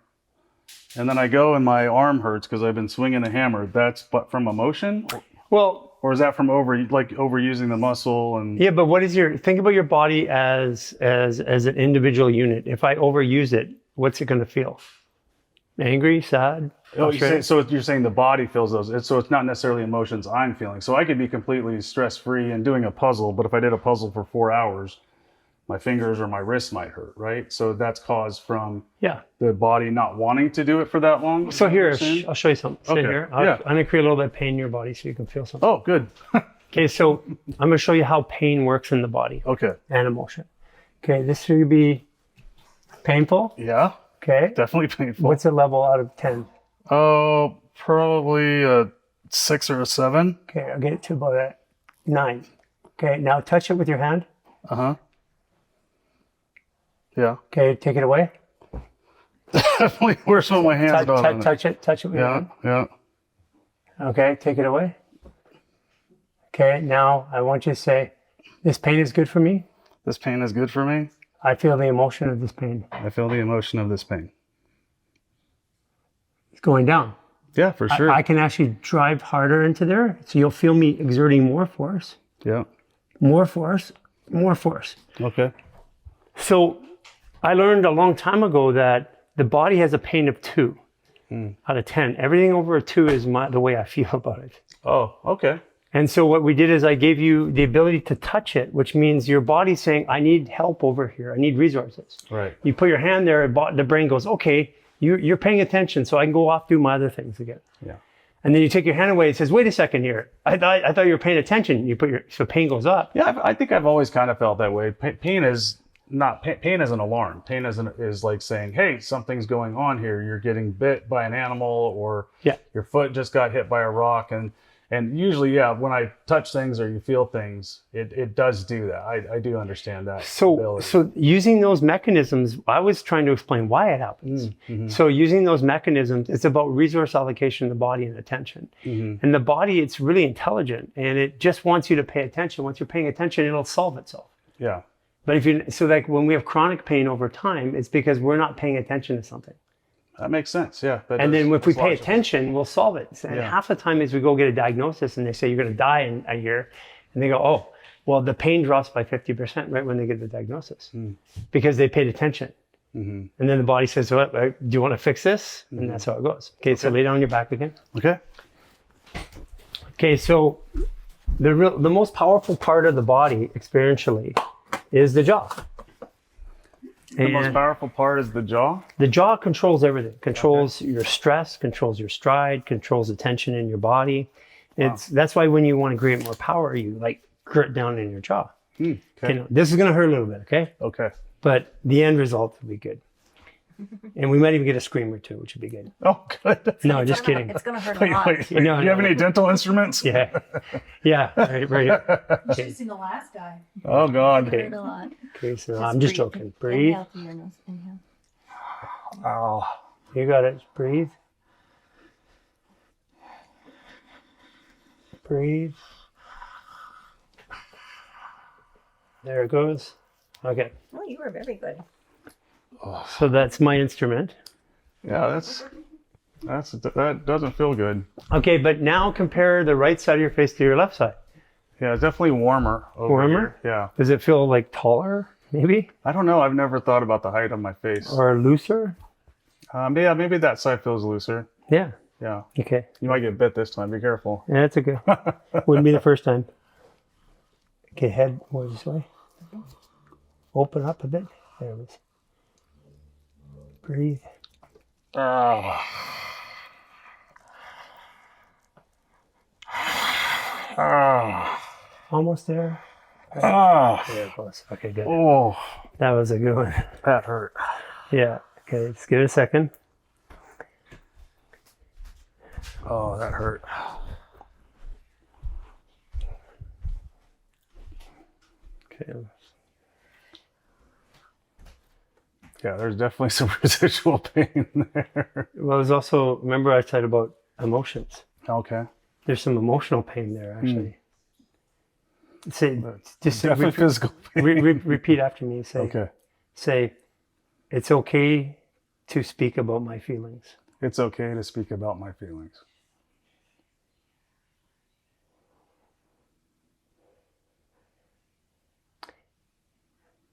and then I go and my arm hurts because I've been swinging a hammer, that's but from emotion? well, Or is that from overusing the muscle and yeah, but think about your body as an individual unit. If I overuse it, what's it going to feel? Angry, sad, frustrated? you're saying the body feels those. So it's not necessarily emotions I'm feeling. So I could be completely stress-free and doing a puzzle, but if I did a puzzle for 4 hours, my fingers or my wrists might hurt, right? So that's caused from Yeah. the body not wanting to do it for that long. So Is that here, what you're saying? I'll show you something. Sit Okay, here. yeah. I'm going to create a little bit of pain in your body so you can feel something. Oh, good. Okay, so I'm going to show you how pain works in the body Okay. and emotion. Okay, this should be painful. Yeah, Okay. definitely painful. What's a level out of 10? Oh, probably a 6 or a 7. Okay, I'll get it to about a 9. Okay, now touch it with your hand. Uh-huh. Yeah. Okay, take it away. Definitely worse when my hands don't. on it. Touch it with your Yeah, hand. yeah. Okay, take it away. Okay, now I want you to say, this pain is good for me. This pain is good for me. I feel the emotion of this pain. I feel the emotion of this pain. It's going down. Yeah, for sure. I can actually drive harder into there. So you'll feel me exerting more force, Yeah. more force, more force. Okay. So I learned a long time ago that the body has a pain of 2 out of 10. Everything over a 2 is the way I feel about it. Oh, okay. And so what we did is I gave you the ability to touch it, which means your body's saying, I need help over here. I need resources. Right. You put your hand there, the brain goes, okay, you're paying attention, so I can go off do my other things again. Yeah. And then you take your hand away. It says, "Wait a second here. I thought you were paying attention." So pain goes up. Yeah, I think I've always kind of felt that way. Pain is not pain is an alarm. Pain is like saying, "Hey, something's going on here. You're getting bit by an animal, or your foot just got hit by a rock." And usually, when I touch things or you feel things, it does do that. I do understand that. So using those mechanisms, I was trying to explain why it happens. So using those mechanisms, it's about resource allocation in the body and attention. And the body, it's really intelligent, and it just wants you to pay attention. Once you're paying attention, it'll solve itself. Yeah. But like when we have chronic pain over time, it's because we're not paying attention to something. That makes sense. Yeah. And then if we pay attention, we'll solve it. And half the time is we go get a diagnosis and they say you're going to die in a year. And they go, "Oh, well, the pain drops by 50% right when they get the diagnosis because they paid attention." And then the body says, "What? Do you want to fix this?" And that's how it goes. Okay, so lay down on your back again. Okay. Okay, so the most powerful part of the body experientially is the jaw. The most powerful part is the jaw? The jaw controls everything. Controls your stress, controls your stride, controls the tension in your body. That's why when you want to create more power, you like grit down in your jaw. Okay, this is going to hurt a little bit, okay? Okay. But the end result will be good. And we might even get a scream or two, which would be good. Oh, good. No, just kidding. It's going to hurt a lot. Wait. Do you have any dental instruments? Yeah, right here. You should have seen the last guy. Oh, God. It hurt a lot. Okay, so I'm just joking. Breathe. Inhale through your nose. Inhale. Oh. You got it. Breathe. Breathe. There it goes. Okay. Oh, you were very good. So that's my instrument. Yeah, that doesn't feel good. Okay, but now compare the right side of your face to your left side. Yeah, it's definitely warmer over here. Yeah. Does it feel like taller, maybe? I don't know. I've never thought about the height of my face. Or looser? Yeah, maybe that side feels looser. Yeah. Yeah. Okay. You might get bit this time. Be careful. Yeah, that's okay. Wouldn't be the first time. Okay, head more this way. Open up a bit. There it is. Breathe. Oh. Almost there. Oh. There it goes. Okay, good. Oh. That was a good one. That hurt. Yeah. Okay, let's give it a second. Oh, that hurt. Okay. Yeah, there's definitely some residual pain there. Well, there's also, remember I said about emotions. Okay. There's some emotional pain there, actually. Say, just Definitely physical pain. repeat after me. Say, it's okay to speak about my feelings. It's okay to speak about my feelings.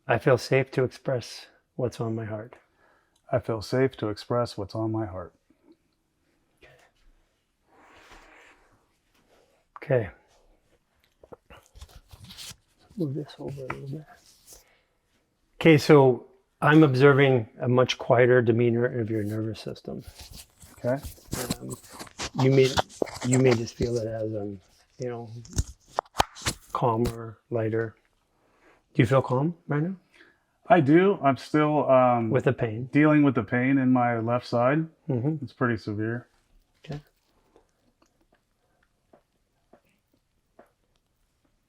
I feel safe to express what's on my heart. I feel safe to express what's on my heart. Okay. Move this over a little bit. Okay, so I'm observing a much quieter demeanor of your nervous system. Okay. You may just feel it as calmer, lighter. Do you feel calm right now? I do. I'm still With the pain. dealing with the pain in my left side. Mm-hmm. It's pretty severe. Okay.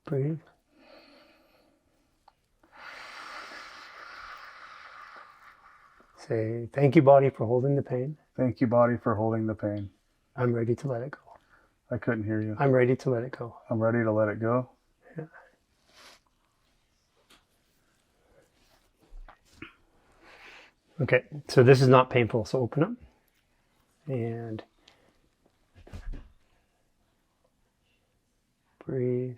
Breathe. Say, thank you, body, for holding the pain. Thank you, body, for holding the pain. I'm ready to let it go. I couldn't hear you. I'm ready to let it go. I'm ready to let it go. Yeah. Okay, so this is not painful, so open up. And breathe.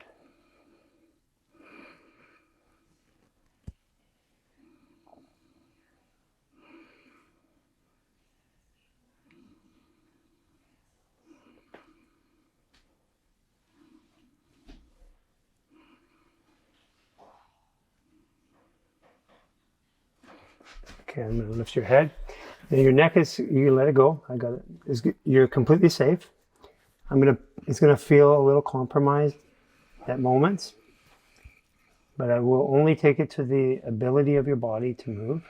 Okay, I'm going to lift your head. Now your neck is, you can let it go. I got it. You're completely safe. It's gonna feel a little compromised at moments, but I will only take it to the ability of your body to move.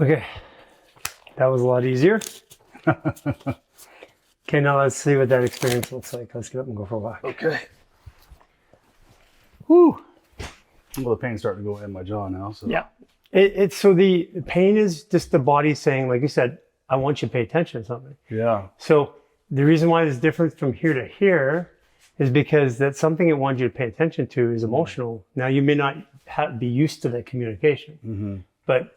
Okay, that was a lot easier. Okay, now let's see what that experience looks like. Let's get up and go for a walk. Okay. Whew. Well, the pain's starting to go in my jaw now. So. Yeah. It's so the pain is just the body saying, like you said, I want you to pay attention to something. Yeah. So the reason why there's difference from here to here is because that's something it wants you to pay attention to is emotional. Now you may not be used to that communication, but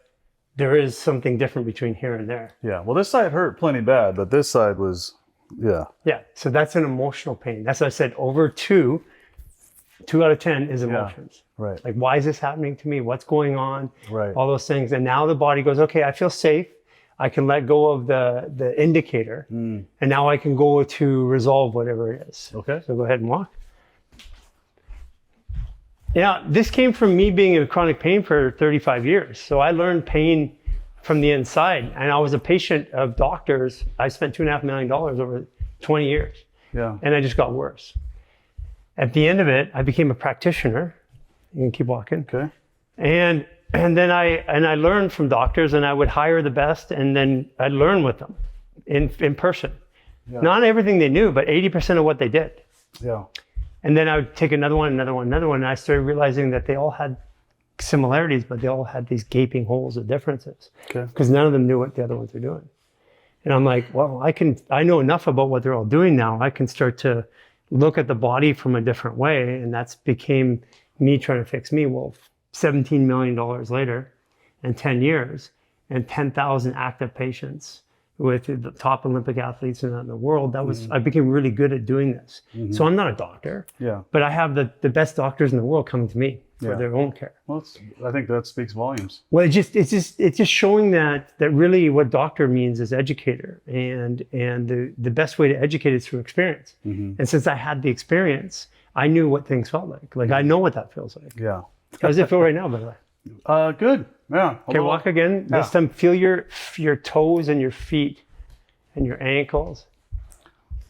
there is something different between here and there. Yeah. Well, this side hurt plenty bad, but this side was, yeah. Yeah. So that's an emotional pain. That's what I said. Over 2 out of 10 is emotions. Right. Like, why is this happening to me? What's going on? Right. All those things. And now the body goes, okay, I feel safe. I can let go of the indicator. And now I can go to resolve whatever it is. Okay. So go ahead and walk. Yeah, this came from me being in chronic pain for 35 years. So I learned pain from the inside. And I was a patient of doctors. I spent $2.5 million over 20 years. Yeah. And I just got worse. At the end of it, I became a practitioner. You can keep walking. Okay. And then I learned from doctors, and I would hire the best, and then I'd learn with them in person. Yeah. Not everything they knew, but 80% of what they did. Yeah. And then I would take another one, and I started realizing that they all had similarities, but they all had these gaping holes of differences. Okay. Because none of them knew what the other ones were doing. And I'm like, well, I know enough about what they're all doing now. I can start to look at the body from a different way. And that's became me trying to fix me. Well, $17 million later and 10 years and 10,000 active patients with the top Olympic athletes in the world, I became really good at doing this. So I'm not a doctor, but I have the best doctors in the world coming to me for their own care. Well, I think that speaks volumes. Well, it's just showing that really what doctor means is educator, and the best way to educate is through experience. And since I had the experience, I knew what things felt like. Like I know what that feels like. Yeah. How does it feel right now, by the way? Good. Yeah. Okay, walk again. This time, feel your toes and your feet and your ankles.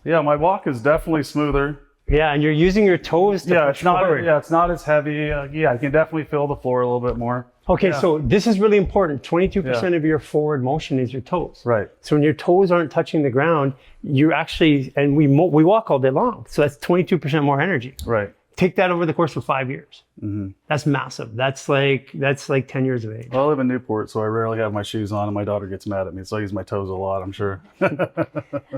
Yeah, my walk is definitely smoother. Yeah, and you're using your toes to push forward. It's not as heavy. I can definitely feel the floor a little bit more. Okay, so this is really important. 22% of your forward motion is your toes. Right. So when your toes aren't touching the ground, you actually, and we walk all day long. So that's 22% more energy. Right. Take that over the course of 5 years. That's massive. That's like 10 years of age. Well, I live in Newport, so I rarely have my shoes on, and my daughter gets mad at me, so I use my toes a lot, I'm sure.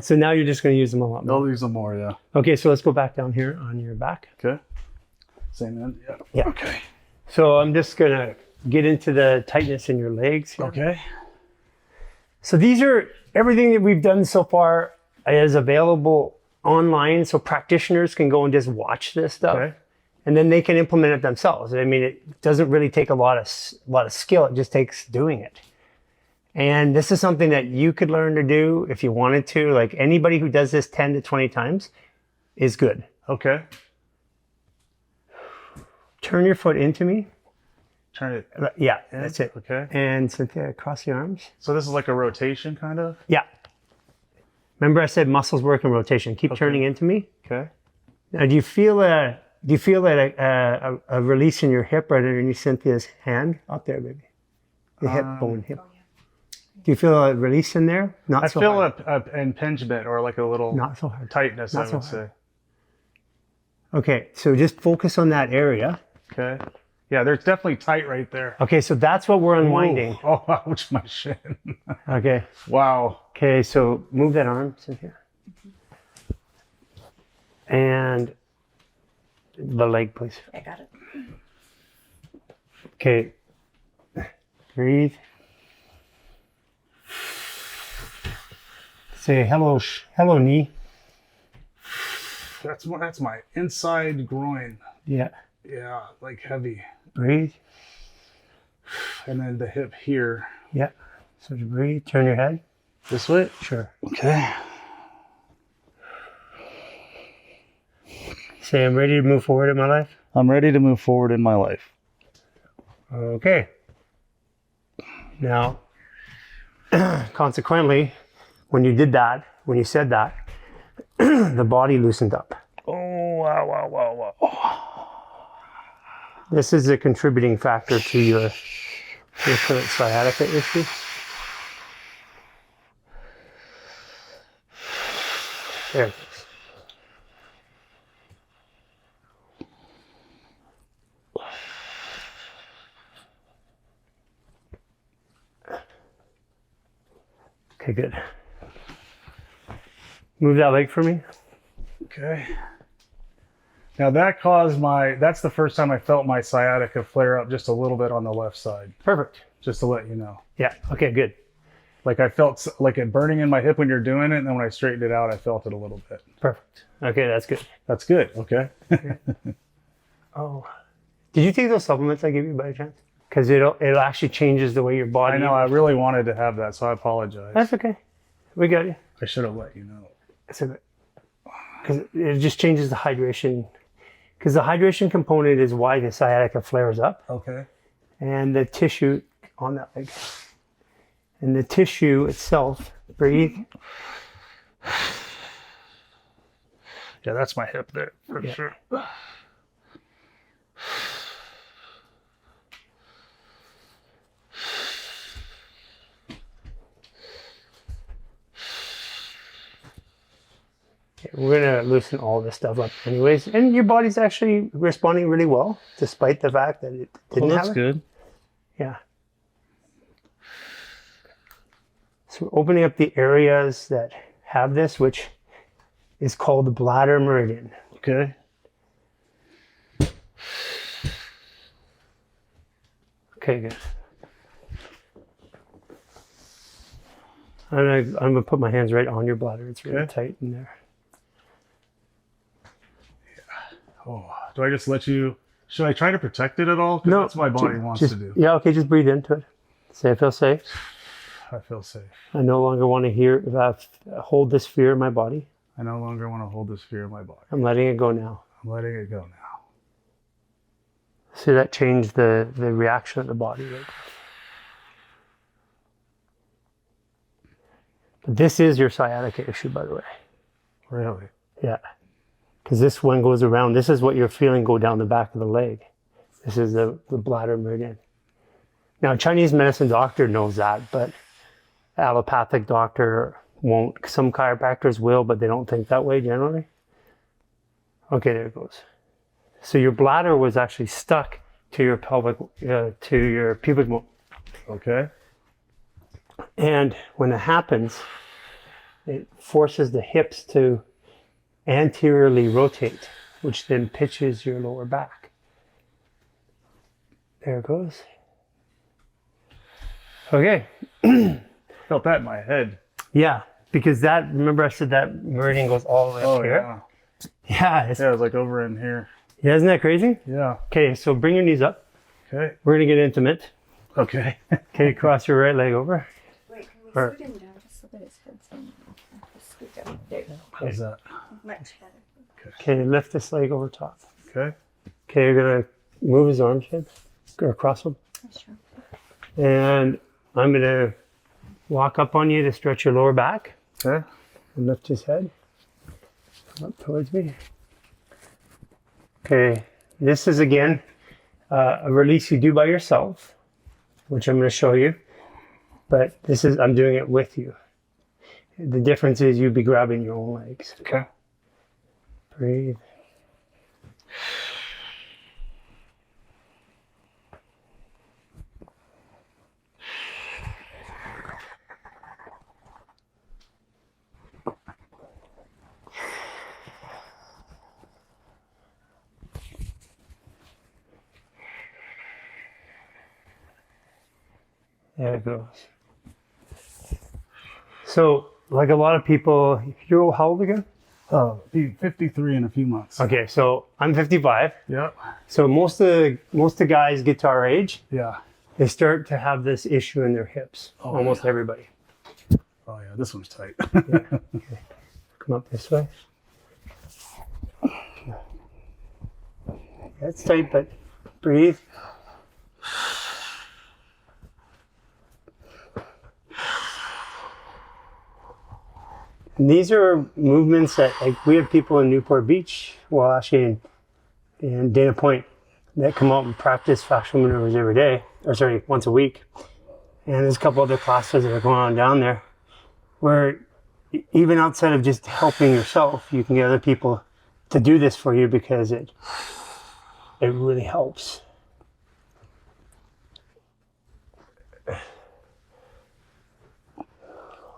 So now you're just going to use them a lot more. I'll use them more, yeah. Okay, so let's go back down here on your back. Okay. Same end? Yeah. Okay. So I'm just going to get into the tightness in your legs here. Okay. So these are everything that we've done so far is available online, so practitioners can go and just watch this stuff. Okay. And then they can implement it themselves. I mean, it doesn't really take a lot of skill. It just takes doing it. And this is something that you could learn to do if you wanted to. Like anybody who does this 10 to 20 times is good. Okay. Turn your foot into me. Turn it. Yeah, that's it. Okay. And Cynthia, cross your arms. So this is like a rotation, kind of? Yeah. Remember I said muscles work in rotation. Keep turning into me. Okay. Now, do you feel a release in your hip right underneath Cynthia's hand? Up there, baby. The hip bone, hip. Do you feel a release in there? Not so hard. I feel an impingement or like a little Not so hard. tightness, Not I so would say. Okay, so just focus on that area. Okay. Yeah, there's definitely tight right there. Okay, so that's what we're unwinding. Ooh. Oh, ouch, my shin. Okay. Wow. Okay, so move that arm, Cynthia. And the leg, please. I got it. Okay. Breathe. Say hello, hello knee. That's my inside groin. Yeah. Yeah, like heavy. Breathe. And then the hip here. Yeah. So to breathe, turn your head. This way? Sure. Okay. Say I'm ready to move forward in my life. I'm ready to move forward in my life. Okay. Now, consequently, when you did that, when you said that, the body loosened up. Oh, wow. This is a contributing factor to your current sciatica issue. There it is. Okay, good. Move that leg for me. Okay. Now that's the first time I felt my sciatica flare up just a little bit on the left side, Perfect. just to let you know. Yeah, okay, good. Like I felt like it burning in my hip when you're doing it, and then when I straightened it out, I felt it a little bit. Perfect. Okay, that's good. That's good. Okay. Oh. Did you take those supplements I gave you by chance? Because it actually changes the way your body... I know, I really wanted to have that, so I apologize. That's okay. We got you. I should have let you know. It's okay. Because it just changes the hydration. Because the hydration component is why the sciatica flares up. Okay. And the tissue on that leg. And the tissue itself, breathe. Yeah, that's my hip there, for sure. We're going to loosen all this stuff up anyways. And your body's actually responding really well, despite the fact that it didn't have it. That's good. Yeah. So we're opening up the areas that have this, which is called the bladder meridian. Okay. Okay, good. I'm gonna put my hands right on your bladder. It's really tight in there. Oh, do I just let you? Should I try to protect it at all? 'Cause No, that's what my body wants just, to do. Yeah, okay, just breathe into it. Say, I feel safe. I feel safe. I no longer want to hold this fear in my body. I no longer want to hold this fear in my body. I'm letting it go now. I'm letting it go now. See, that changed the reaction of the body. Right? But this is your sciatica issue, by the way. Really? Yeah. Because this one goes around. This is what you're feeling go down the back of the leg. This is the bladder meridian. Now, a Chinese medicine doctor knows that, but allopathic doctor won't. Some chiropractors will, but they don't think that way generally. Okay, there it goes. So your bladder was actually stuck to your pubic bone. Okay. And when it happens, it forces the hips to anteriorly rotate, which then pitches your lower back. There it goes. Okay. Felt that in my head. Yeah, because remember I said that meridian goes all the way up here? Yeah. Yeah. Yeah, it was like over in here. Yeah, isn't that crazy? Yeah. Okay, so bring your knees up. Okay. We're going to get intimate. Okay. Okay, cross your right leg over. Wait, can we scoot him down just so that his head's on? Just scoot down. There you go. How's that? Much better. Okay, lift this leg over top. Okay. Okay, you're going to move his arms, babe, or cross them. Sure. And I'm going to walk up on you to stretch your lower back. Okay. And lift his head up towards me. Okay, this is again a release you do by yourself, which I'm going to show you. But I'm doing it with you. The difference is you'd be grabbing your own legs. Okay. Breathe. There it goes. So, like a lot of people, you're how old again? Be 53 in a few months. Okay, so I'm 55. Yep. So most of the guys get to our age, Yeah. they start to have this issue in their hips. Oh, Almost everybody. Oh yeah, this one's tight. Yeah. Okay. Come up this way. Yeah, it's tight, but breathe. And these are movements that, like, we have people in Newport Beach, well, actually in Dana Point, that come out and practice fascial maneuvers every day, or sorry, once a week. And there's a couple other classes that are going on down there where even outside of just helping yourself, you can get other people to do this for you because it really helps.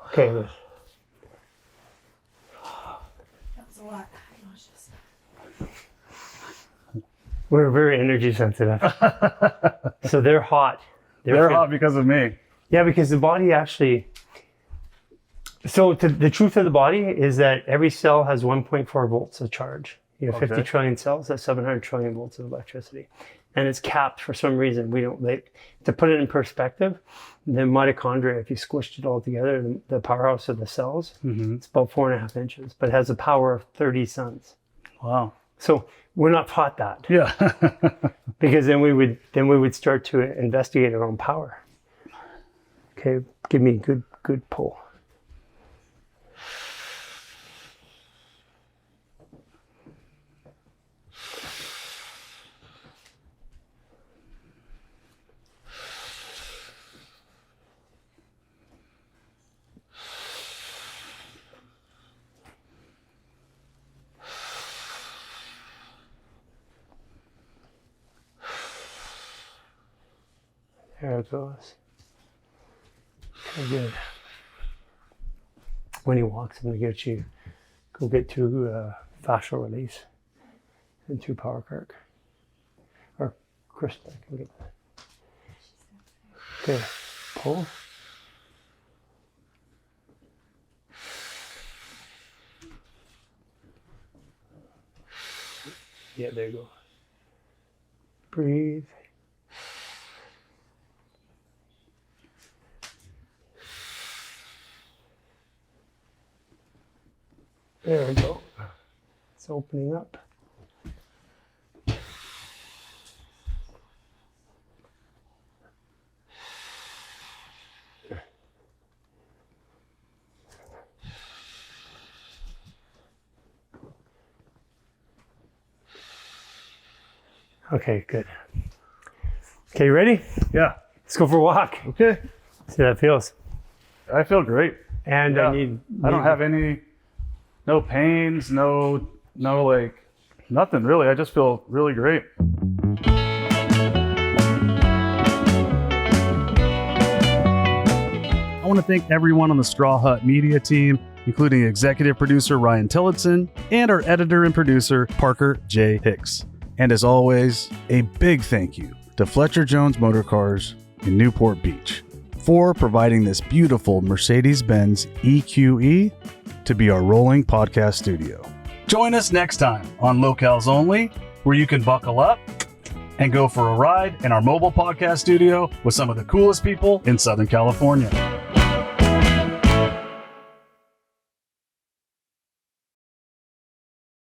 Okay. That was a lot. Nauseous. We're very energy sensitive. So they're hot. They're hot because of me. Yeah, because the body actually... So the truth of the body is that every cell has 1.4 volts of charge. You have 50 trillion cells, that's 700 trillion volts of electricity. And it's capped for some reason. To put it in perspective, the mitochondria, if you squished it all together, the powerhouse of the cells, it's about 4.5 inches, but it has a power of 30 suns. Wow. So we're not taught that. Yeah. Because then we would start to investigate our own power. Okay, give me a good pull. There it goes. Okay, good. When he walks, I'm going to go get 2 fascial release and 2 power kirk. Or Krista can get that. Okay, pull. Yeah, there you go. Breathe. There we go. It's opening up. Okay, good. Okay, you ready? Yeah. Let's go for a walk. Okay. See how that feels. I feel great. And Yeah. I don't have no pains, no like nothing really. I just feel really great. I want to thank everyone on the Straw Hut Media team, including executive producer Ryan Tillotson and our editor and producer Parker J. Hicks. And as always, a big thank you to Fletcher Jones Motor Cars in Newport Beach for providing this beautiful Mercedes-Benz EQE to be our rolling podcast studio. Join us next time on Locales Only, where you can buckle up and go for a ride in our mobile podcast studio with some of the coolest people in Southern California.